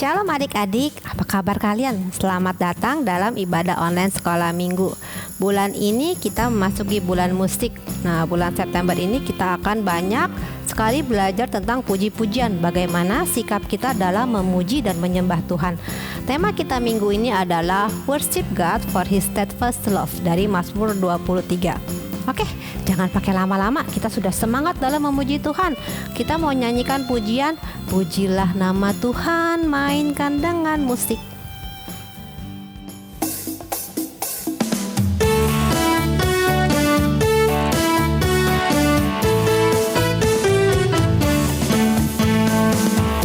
Shalom adik-adik, apa kabar kalian? Selamat datang dalam ibadah online sekolah minggu. Bulan ini kita memasuki bulan musik. Nah, bulan September ini kita akan banyak sekali belajar tentang puji-pujian. Bagaimana sikap kita dalam memuji dan menyembah Tuhan. Tema kita minggu ini adalah Worship God for His Steadfast Love dari Mazmur 23. Oke, jangan pakai lama-lama, kita sudah semangat dalam memuji Tuhan. Kita mau nyanyikan pujian, pujilah nama Tuhan, mainkan dengan musik.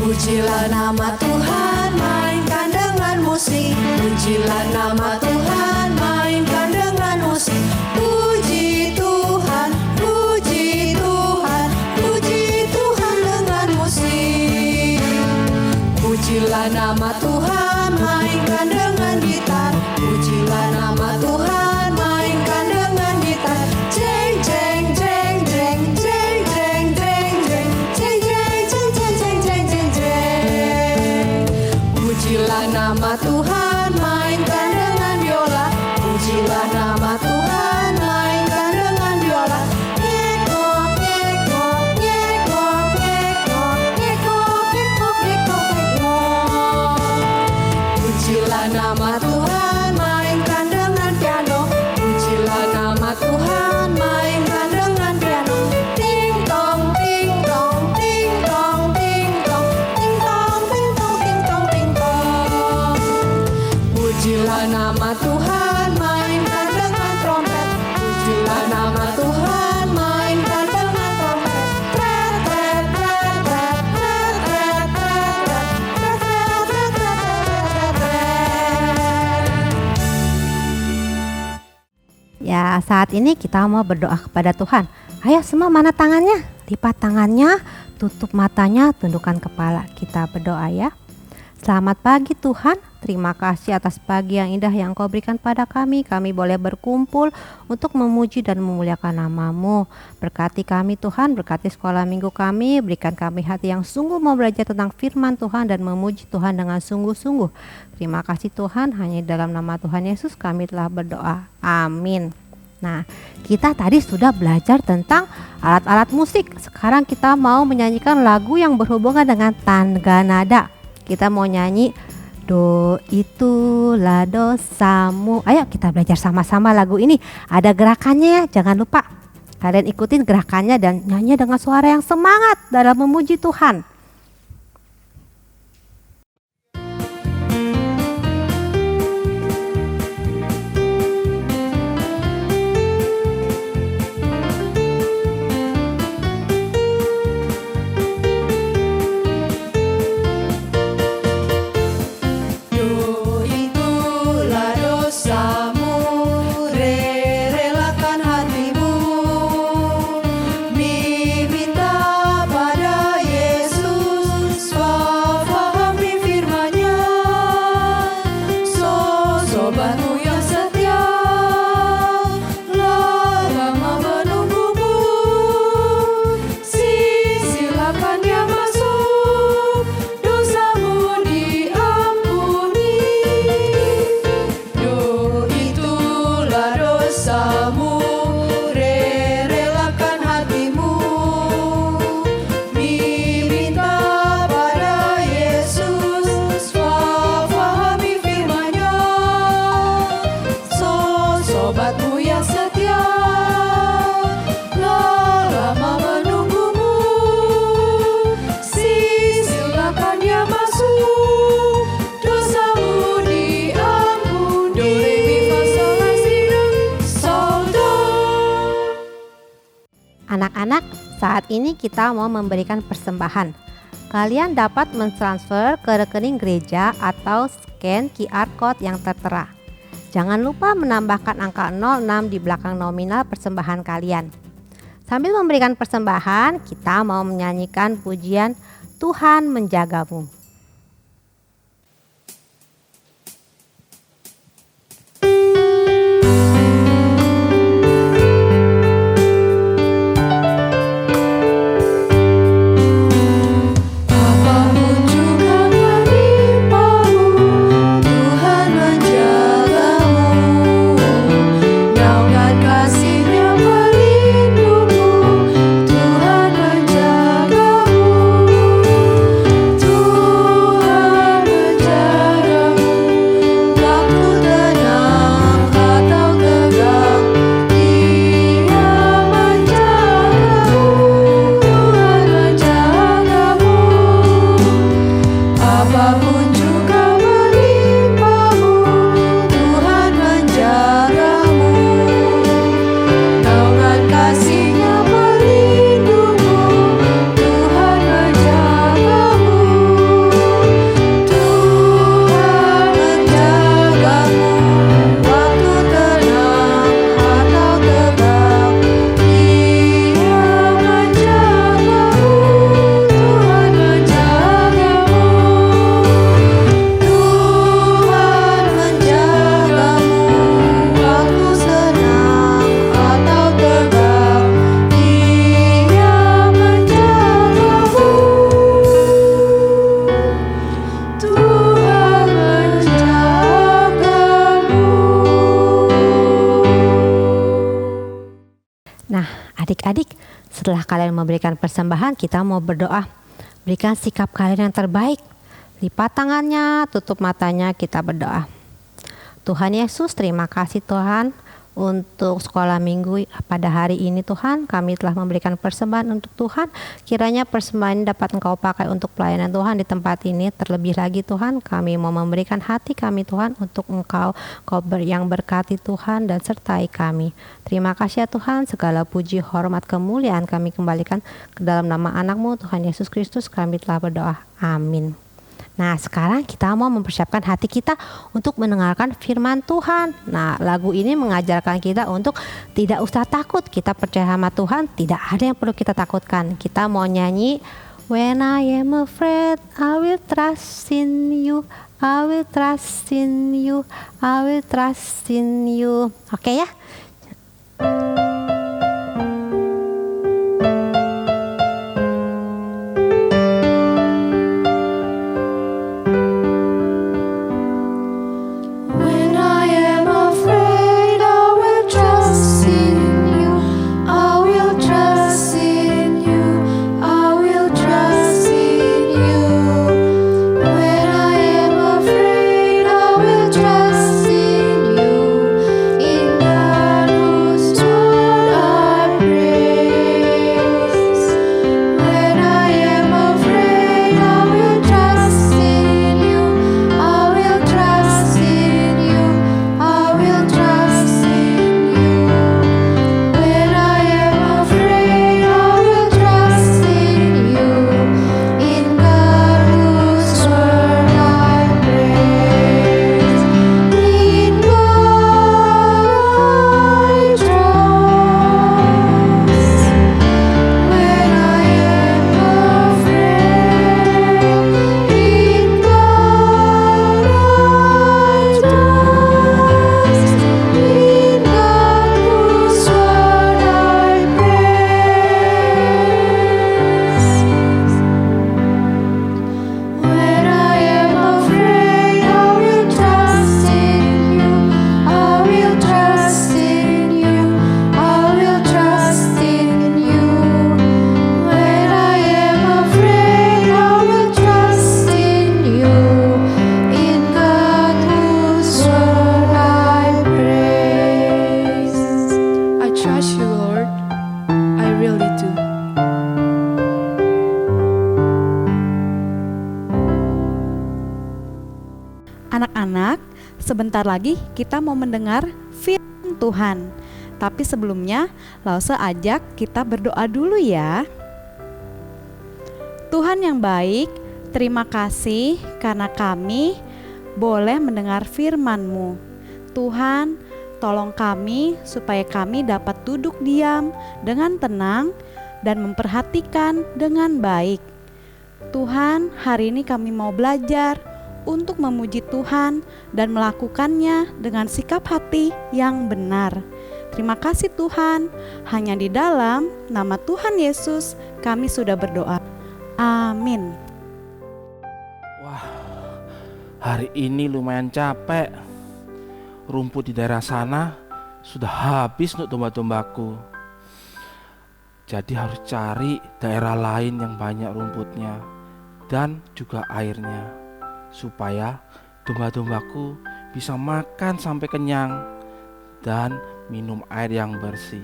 Pujilah nama Tuhan, mainkan dengan musik. Pujilah nama Tuhan, mainkan dengan musik. Puji Tuhan, puji Tuhan, puji Tuhan dengan musik. Pujilah nama Tuhan, mainkan dengan gitar. Pujilah nama Tuhan, mainkan dengan gitar. Jeng jeng jeng jeng jeng jeng jeng jeng jeng jeng jeng jeng jeng jeng jeng. Pujilah nama Tuhan, mainkan dengan biola. Pujilah nama Tuhan, mainkan dengan biola. Ngekok ngekok ngekok ngekok ngekok ngekok ngekok ngekok. Pujilah nama Tuhan, mainkan dengan piano. Pujilah nama Tuhan, mainkan dengan piano. Ting tong ting tong ting tong ting tong ting tong ting tong ting tong ting tong. Pujilah nama Tuhan, mainkan dengan trompet. Pujilah nama Tuhan, mainkan dengan trompet. Tret tret tret tret tret tret tret tret tret tret tret tret. Ya, saat ini kita mau berdoa kepada Tuhan. Ayo semua, mana tangannya? Lipat tangannya, tutup matanya, tundukkan kepala. Kita berdoa ya. Selamat pagi Tuhan, terima kasih atas pagi yang indah yang Kau berikan pada kami. Kami boleh berkumpul untuk memuji dan memuliakan nama-Mu. Berkati kami Tuhan, berkati sekolah minggu kami. Berikan kami hati yang sungguh mau belajar tentang firman Tuhan dan memuji Tuhan dengan sungguh-sungguh. Terima kasih Tuhan, hanya dalam nama Tuhan Yesus kami telah berdoa. Amin. Nah, kita tadi sudah belajar tentang alat-alat musik. Sekarang kita mau menyanyikan lagu yang berhubungan dengan tangga nada. Kita mau nyanyi do itulah dosamu. Ayo kita belajar sama-sama lagu ini. Ada gerakannya ya, jangan lupa. Kalian ikutin gerakannya dan nyanyi dengan suara yang semangat dalam memuji Tuhan. Anak-anak, saat ini kita mau memberikan persembahan. Kalian dapat mentransfer ke rekening gereja atau scan QR code yang tertera. Jangan lupa menambahkan angka 06 di belakang nominal persembahan kalian. Sambil memberikan persembahan, kita mau menyanyikan pujian Tuhan Menjagamu. Apapun juga kalian memberikan persembahan, kita mau berdoa. Berikan sikap kalian yang terbaik. Lipat tangannya, tutup matanya, kita berdoa. Tuhan Yesus, terima kasih Tuhan untuk sekolah minggu pada hari ini Tuhan. Kami telah memberikan persembahan untuk Tuhan. Kiranya persembahan ini dapat Engkau pakai untuk pelayanan Tuhan di tempat ini. Terlebih lagi Tuhan, kami mau memberikan hati kami Tuhan untuk Engkau yang berkati Tuhan dan sertai kami. Terima kasih ya Tuhan, segala puji, hormat, kemuliaan kami kembalikan ke dalam nama anak-Mu Tuhan Yesus Kristus. Kami telah berdoa. Amin. Nah, sekarang kita mau mempersiapkan hati kita untuk mendengarkan firman Tuhan. Nah, lagu ini mengajarkan kita untuk tidak usah takut. Kita percaya sama Tuhan, tidak ada yang perlu kita takutkan. Kita mau nyanyi, When I am afraid, I will trust in you. I will trust in you. I will trust in you. Oke ya? Anak-anak, sebentar lagi kita mau mendengar firman Tuhan. Tapi sebelumnya, Lause ajak kita berdoa dulu ya. Tuhan yang baik, terima kasih karena kami boleh mendengar firman-Mu. Tuhan, tolong kami supaya kami dapat duduk diam dengan tenang dan memperhatikan dengan baik. Tuhan, hari ini kami mau belajar untuk memuji Tuhan dan melakukannya dengan sikap hati yang benar. Terima kasih Tuhan, hanya di dalam nama Tuhan Yesus kami sudah berdoa. Amin. Wah, hari ini lumayan capek. Rumput di daerah sana sudah habis untuk domba-dombaku. Jadi harus cari daerah lain yang banyak rumputnya dan juga airnya, supaya domba-dombaku bisa makan sampai kenyang dan minum air yang bersih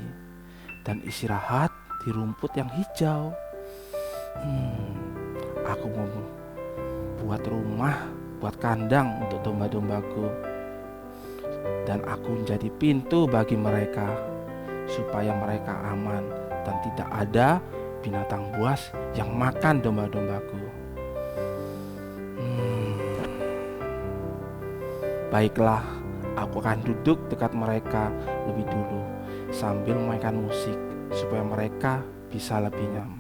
dan istirahat di rumput yang hijau. Aku mau buat rumah, buat kandang untuk domba-dombaku, dan aku menjadi pintu bagi mereka supaya mereka aman dan tidak ada binatang buas yang makan domba-dombaku. Baiklah, aku akan duduk dekat mereka lebih dulu sambil memainkan musik supaya mereka bisa lebih nyaman.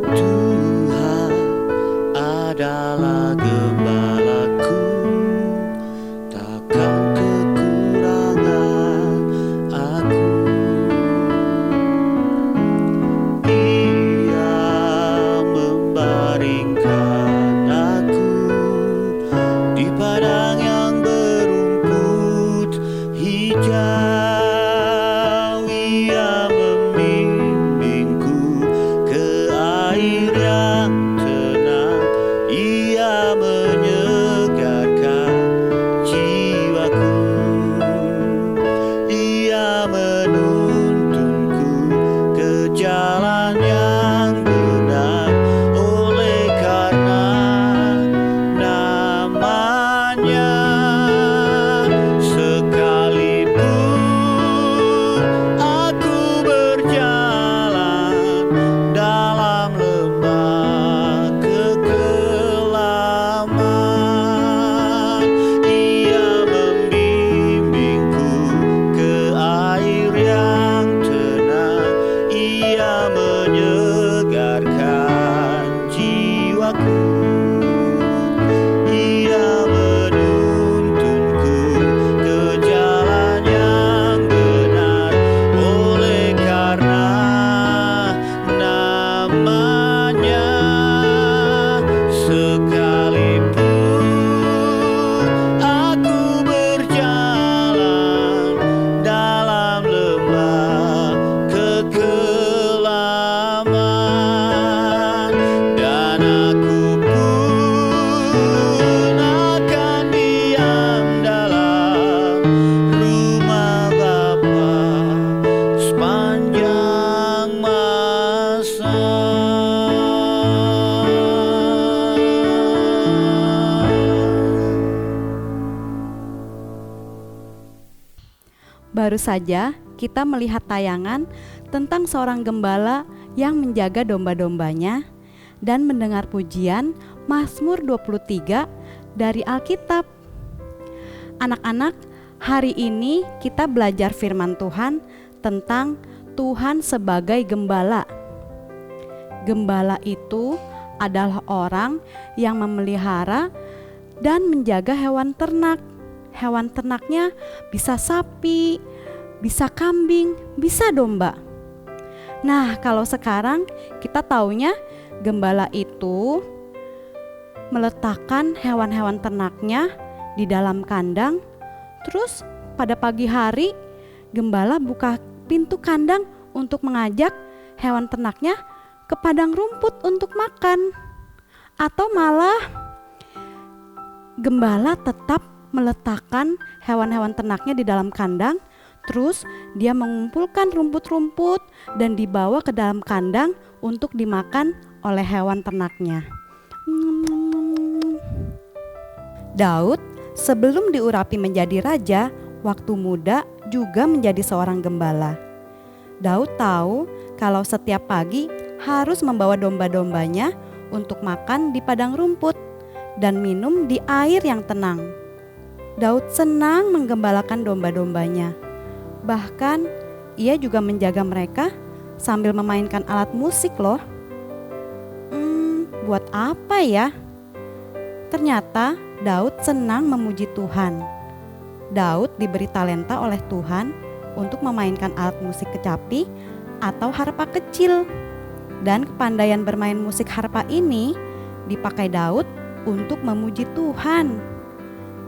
Tuhan adalah gembalaku, takkan kekurangan aku. Dia membaringkan Baru saja kita melihat tayangan tentang seorang gembala yang menjaga domba-dombanya dan mendengar pujian Mazmur 23 dari Alkitab. Anak-anak, hari ini kita belajar firman Tuhan tentang Tuhan sebagai gembala. Gembala itu adalah orang yang memelihara dan menjaga hewan ternak. Hewan ternaknya bisa sapi, bisa kambing, bisa domba. Nah, kalau sekarang kita taunya gembala itu meletakkan hewan-hewan ternaknya di dalam kandang. Terus pada pagi hari gembala buka pintu kandang untuk mengajak hewan ternaknya ke padang rumput untuk makan. Atau malah gembala tetap meletakkan hewan-hewan ternaknya di dalam kandang, terus dia mengumpulkan rumput-rumput dan dibawa ke dalam kandang untuk dimakan oleh hewan ternaknya. Daud sebelum diurapi menjadi raja, waktu muda juga menjadi seorang gembala. Daud tahu kalau setiap pagi harus membawa domba-dombanya untuk makan di padang rumput dan minum di air yang tenang. Daud senang menggembalakan domba-dombanya. Bahkan ia juga menjaga mereka sambil memainkan alat musik loh. Buat apa ya? Ternyata Daud senang memuji Tuhan. Daud diberi talenta oleh Tuhan untuk memainkan alat musik kecapi atau harpa kecil. Dan kepandaian bermain musik harpa ini dipakai Daud untuk memuji Tuhan.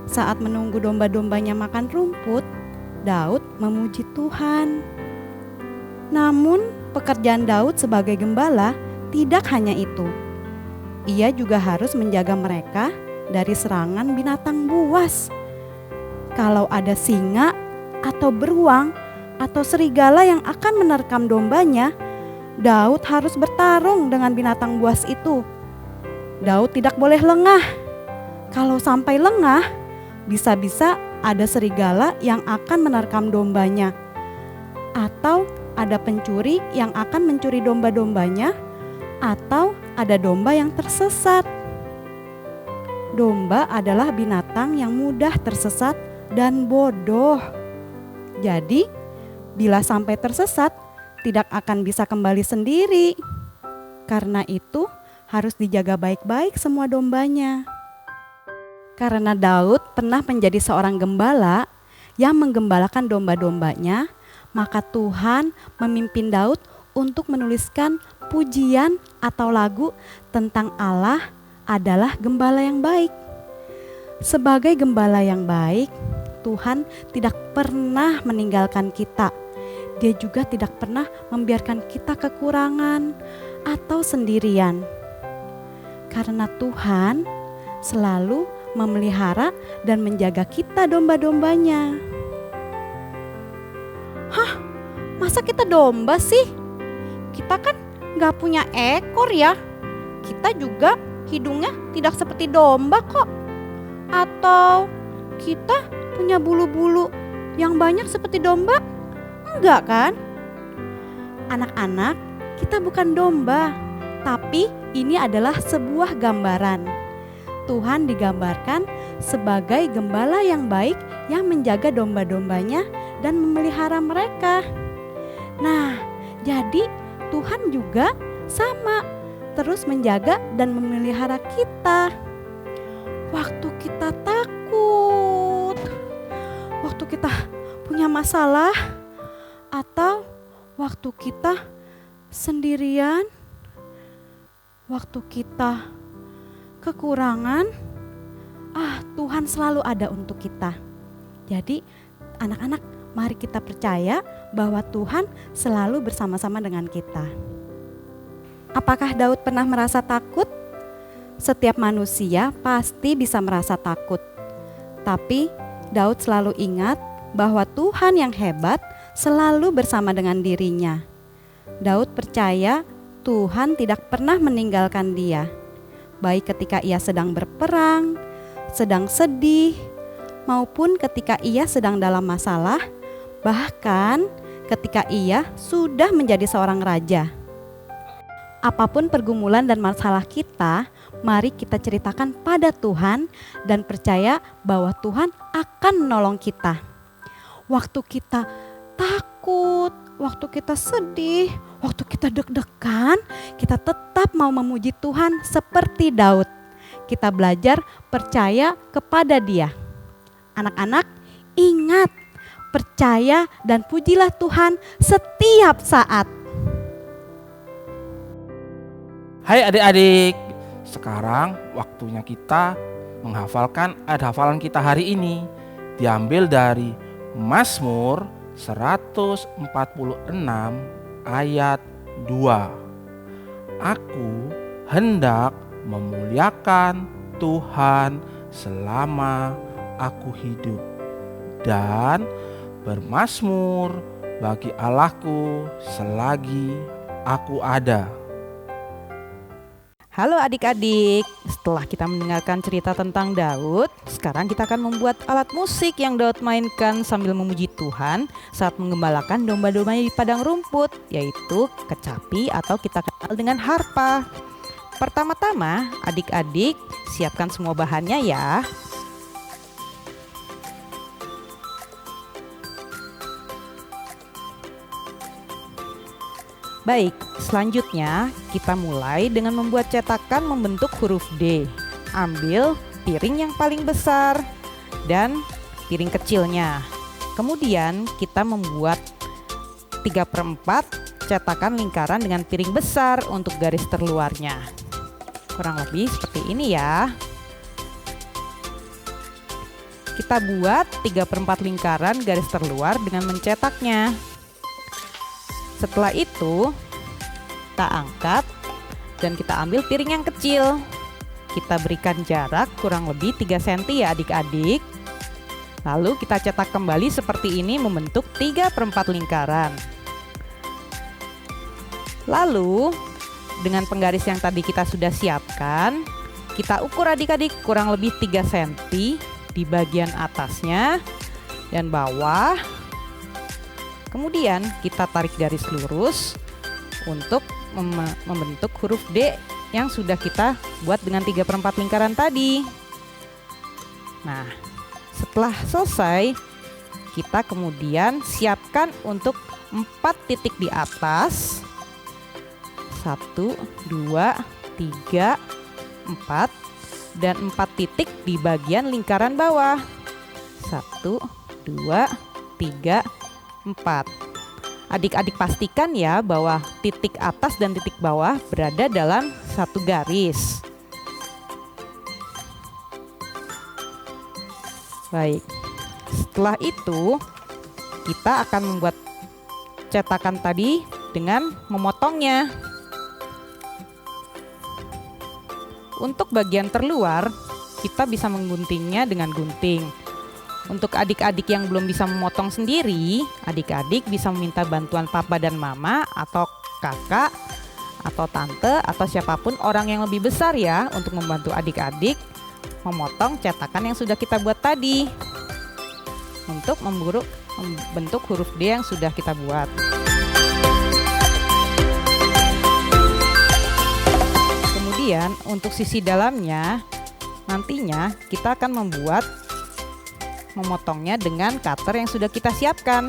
Saat menunggu domba-dombanya makan rumput, Daud memuji Tuhan. Namun, pekerjaan Daud sebagai gembala tidak hanya itu. Ia juga harus menjaga mereka dari serangan binatang buas. Kalau ada singa atau beruang atau serigala yang akan menerkam dombanya, Daud harus bertarung dengan binatang buas itu. Daud tidak boleh lengah. Kalau sampai lengah, bisa-bisa ada serigala yang akan menerkam dombanya. Atau ada pencuri yang akan mencuri domba-dombanya. Atau ada domba yang tersesat. Domba adalah binatang yang mudah tersesat dan bodoh. Jadi, bila sampai tersesat, tidak akan bisa kembali sendiri. Karena itu harus dijaga baik-baik semua dombanya. Karena Daud pernah menjadi seorang gembala yang menggembalakan domba-dombanya, maka Tuhan memimpin Daud untuk menuliskan pujian atau lagu tentang Allah adalah gembala yang baik. Sebagai gembala yang baik, Tuhan tidak pernah meninggalkan kita. Dia juga tidak pernah membiarkan kita kekurangan atau sendirian. Karena Tuhan selalu memelihara dan menjaga kita domba-dombanya. Hah? Masa kita domba sih? Kita kan gak punya ekor ya. Kita juga hidungnya tidak seperti domba kok. Atau kita punya bulu-bulu yang banyak seperti domba? Enggak kan? Anak-anak, kita bukan domba, tapi ini adalah sebuah gambaran. Tuhan digambarkan sebagai gembala yang baik yang menjaga domba-dombanya dan memelihara mereka. Nah, jadi Tuhan juga sama, terus menjaga dan memelihara kita. Waktu kita takut, waktu kita punya masalah, atau waktu kita sendirian, waktu kita kekurangan, Tuhan selalu ada untuk kita. Jadi anak-anak, mari kita percaya bahwa Tuhan selalu bersama-sama dengan kita. Apakah Daud pernah merasa takut? Setiap manusia pasti bisa merasa takut. Tapi Daud selalu ingat bahwa Tuhan yang hebat selalu bersama dengan dirinya. Daud percaya Tuhan tidak pernah meninggalkan dia, baik ketika ia sedang berperang, sedang sedih, maupun ketika ia sedang dalam masalah, bahkan ketika ia sudah menjadi seorang raja. Apapun pergumulan dan masalah kita, mari kita ceritakan pada Tuhan dan percaya bahwa Tuhan akan menolong kita. Waktu kita takut, waktu kita sedih, waktu kita deg-degan, kita tetap mau memuji Tuhan seperti Daud. Kita belajar percaya kepada Dia. Anak-anak, ingat, percaya dan pujilah Tuhan setiap saat. Hai adik-adik, sekarang waktunya kita menghafalkan ayat hafalan kita hari ini. Diambil dari Mazmur 146 ayat 2. Aku hendak memuliakan Tuhan selama aku hidup, dan bermazmur bagi Allahku selagi aku ada. Halo adik-adik, setelah kita mendengarkan cerita tentang Daud, sekarang kita akan membuat alat musik yang Daud mainkan sambil memuji Tuhan saat menggembalakan domba-dombanya di padang rumput, yaitu kecapi atau kita kenal dengan harpa. Pertama-tama, adik-adik siapkan semua bahannya ya. Baik, selanjutnya kita mulai dengan membuat cetakan membentuk huruf D. Ambil piring yang paling besar dan piring kecilnya. Kemudian kita membuat 3/4 cetakan lingkaran dengan piring besar untuk garis terluarnya. Kurang lebih seperti ini ya. Kita buat 3/4 lingkaran garis terluar dengan mencetaknya. Setelah itu, kita angkat dan kita ambil piring yang kecil. Kita berikan jarak kurang lebih 3 cm ya adik-adik. Lalu kita cetak kembali seperti ini membentuk 3/4 lingkaran. Lalu, dengan penggaris yang tadi kita sudah siapkan, kita ukur adik-adik kurang lebih 3 cm di bagian atasnya dan bawah. Kemudian kita tarik garis lurus untuk membentuk huruf D yang sudah kita buat dengan 3/4 lingkaran tadi. Nah, setelah selesai, kita kemudian siapkan untuk 4 titik di atas. 1, 2, 3, 4 dan 4 titik di bagian lingkaran bawah. 1, 2, 3, 4. Adik-adik pastikan ya bahwa titik atas dan titik bawah berada dalam satu garis. Baik, setelah itu kita akan membuat cetakan tadi dengan memotongnya. Untuk bagian terluar, kita bisa mengguntingnya dengan gunting. Untuk adik-adik yang belum bisa memotong sendiri, adik-adik bisa meminta bantuan papa dan mama atau kakak atau tante atau siapapun orang yang lebih besar ya untuk membantu adik-adik memotong cetakan yang sudah kita buat tadi untuk membentuk huruf D yang sudah kita buat. Kemudian untuk sisi dalamnya nantinya kita akan memotongnya dengan cutter yang sudah kita siapkan.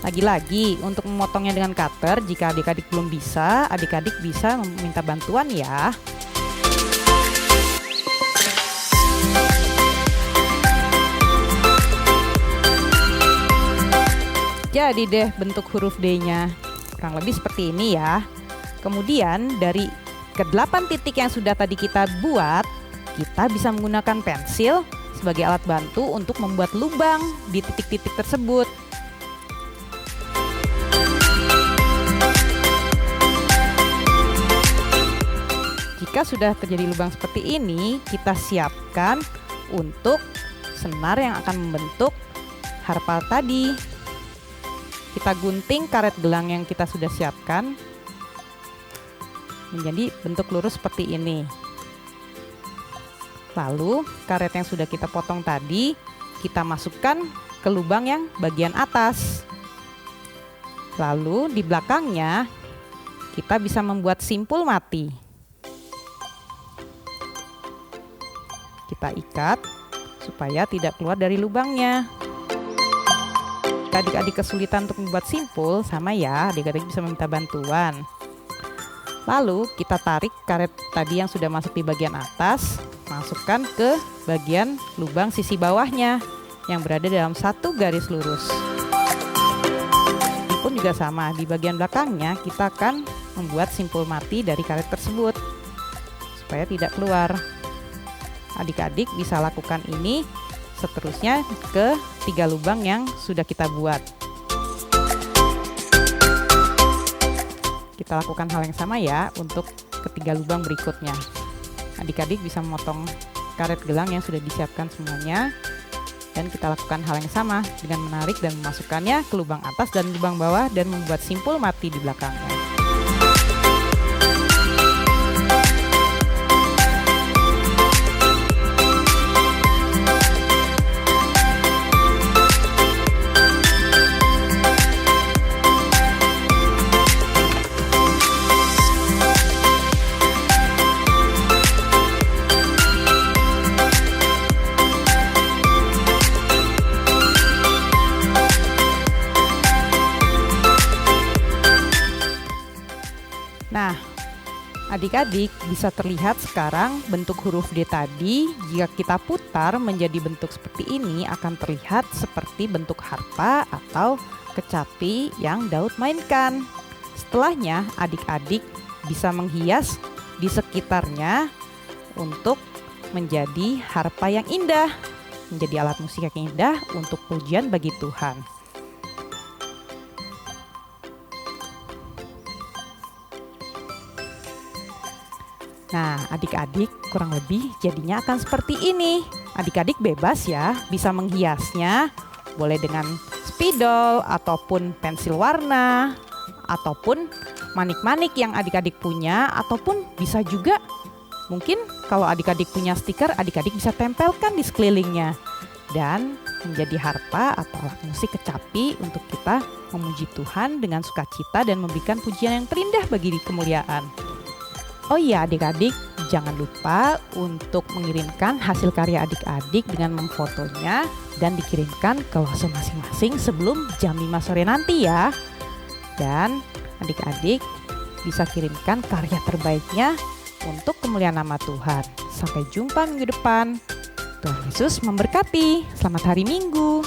Lagi-lagi untuk memotongnya dengan cutter, jika adik-adik belum bisa, adik-adik bisa meminta bantuan ya. Jadi deh bentuk huruf D-nya kurang lebih seperti ini ya. Kemudian dari ke-8 titik yang sudah tadi kita buat, kita bisa menggunakan pensil sebagai alat bantu untuk membuat lubang di titik-titik tersebut. Jika sudah terjadi lubang seperti ini, kita siapkan untuk senar yang akan membentuk harpa tadi. Kita gunting karet gelang yang kita sudah siapkan menjadi bentuk lurus seperti ini. Lalu karet yang sudah kita potong tadi kita masukkan ke lubang yang bagian atas. Lalu di belakangnya kita bisa membuat simpul mati. Kita ikat supaya tidak keluar dari lubangnya. Adik-adik kesulitan untuk membuat simpul, sama ya, adik-adik bisa meminta bantuan. Lalu kita tarik karet tadi yang sudah masuk di bagian atas, masukkan ke bagian lubang sisi bawahnya yang berada dalam satu garis lurus. Ini pun juga sama, di bagian belakangnya kita akan membuat simpul mati dari karet tersebut supaya tidak keluar. Adik-adik bisa lakukan ini seterusnya ke 3 lubang yang sudah kita buat. Kita lakukan hal yang sama ya untuk ketiga lubang berikutnya. Adik-adik bisa memotong karet gelang yang sudah disiapkan semuanya, dan kita lakukan hal yang sama dengan menarik dan memasukkannya ke lubang atas dan lubang bawah dan membuat simpul mati di belakangnya. Nah, adik-adik bisa terlihat sekarang bentuk huruf D tadi jika kita putar menjadi bentuk seperti ini akan terlihat seperti bentuk harpa atau kecapi yang Daud mainkan. Setelahnya adik-adik bisa menghias di sekitarnya untuk menjadi harpa yang indah, menjadi alat musik yang indah untuk pujian bagi Tuhan. Nah, adik-adik kurang lebih jadinya akan seperti ini. Adik-adik bebas ya, bisa menghiasnya, boleh dengan spidol ataupun pensil warna, ataupun manik-manik yang adik-adik punya, ataupun bisa juga mungkin kalau adik-adik punya stiker, adik-adik bisa tempelkan di sekelilingnya. Dan menjadi harpa atau alat musik kecapi untuk kita memuji Tuhan dengan sukacita dan memberikan pujian yang terindah bagi kemuliaan. Oh iya adik-adik, jangan lupa untuk mengirimkan hasil karya adik-adik dengan memfotonya dan dikirimkan ke WhatsApp masing-masing sebelum jam 5 sore nanti ya. Dan adik-adik bisa kirimkan karya terbaiknya untuk kemuliaan nama Tuhan. Sampai jumpa minggu depan. Tuhan Yesus memberkati. Selamat hari Minggu.